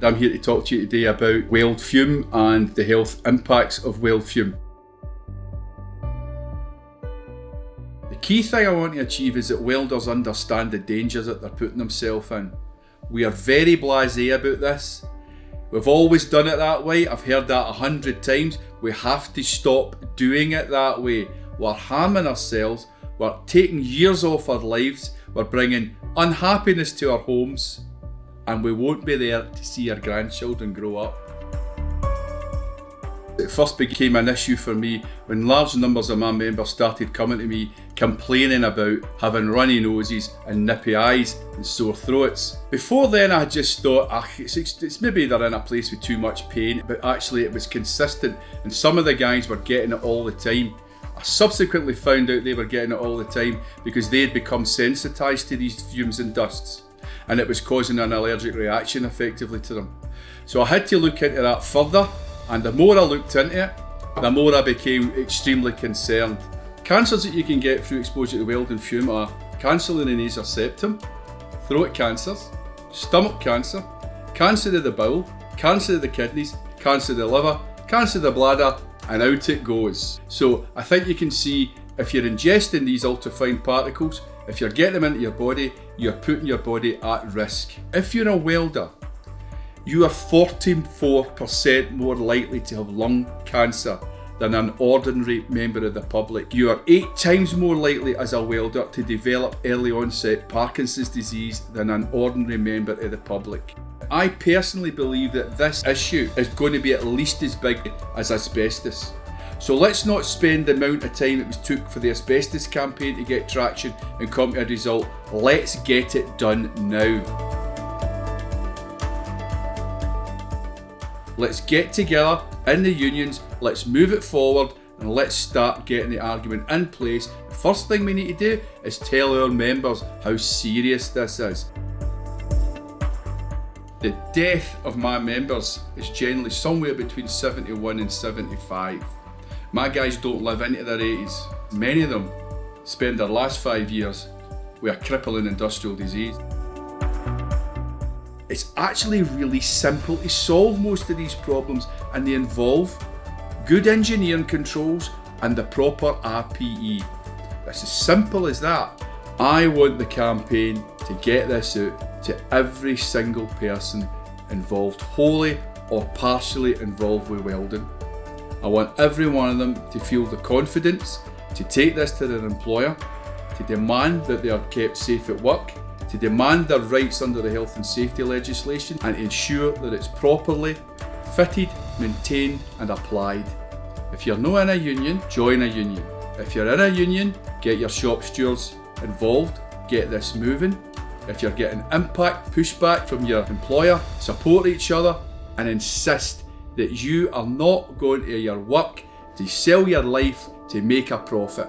I'm here to talk to you today about weld fume and the health impacts of weld fume. The key thing I want to achieve is that welders understand the dangers that they're putting themselves in. We are very blasé about this. We've always done it that way. I've heard that 100 times. We have to stop doing it that way. We're harming ourselves. We're taking years off our lives. We're bringing unhappiness to our homes. And we won't be there to see our grandchildren grow up. It first became an issue for me when large numbers of my members started coming to me complaining about having runny noses and nippy eyes and sore throats. Before then I just thought, it's maybe they're in a place with too much pain, but actually it was consistent and some of the guys were getting it all the time. I subsequently found out they were getting it all the time because they had become sensitised to these fumes and dusts, and it was causing an allergic reaction effectively to them. So I had to look into that further. And the more I looked into it, the more I became extremely concerned. Cancers that you can get through exposure to welding fume are cancer in the nasal septum, throat cancers, stomach cancer, cancer of the bowel, cancer of the kidneys, cancer of the liver, cancer of the bladder, and out it goes. So I think you can see if you're ingesting these ultrafine particles, if you're getting them into your body, you're putting your body at risk. If you're a welder, you are 44% more likely to have lung cancer than an ordinary member of the public. You are 8 times more likely as a welder to develop early onset Parkinson's disease than an ordinary member of the public. I personally believe that this issue is going to be at least as big as asbestos. So let's not spend the amount of time it took for the asbestos campaign to get traction and come to a result. Let's get it done now. Let's get together in the unions, let's move it forward, and let's start getting the argument in place. The first thing we need to do is tell our members how serious this is. The death of my members is generally somewhere between 71 and 75. My guys don't live into their 80s. Many of them spend their last 5 years with a crippling industrial disease. It's actually really simple to solve most of these problems, and they involve good engineering controls and the proper RPE. It's as simple as that. I want the campaign to get this out to every single person involved, wholly or partially involved with welding. I want every one of them to feel the confidence to take this to their employer, to demand that they are kept safe at work, to demand their rights under the health and safety legislation, and ensure that it's properly fitted, maintained and applied. If you're not in a union, join a union. If you're in a union, get your shop stewards involved, get this moving. If you're getting impact, pushback from your employer, support each other and insist that you are not going to your work to sell your life to make a profit.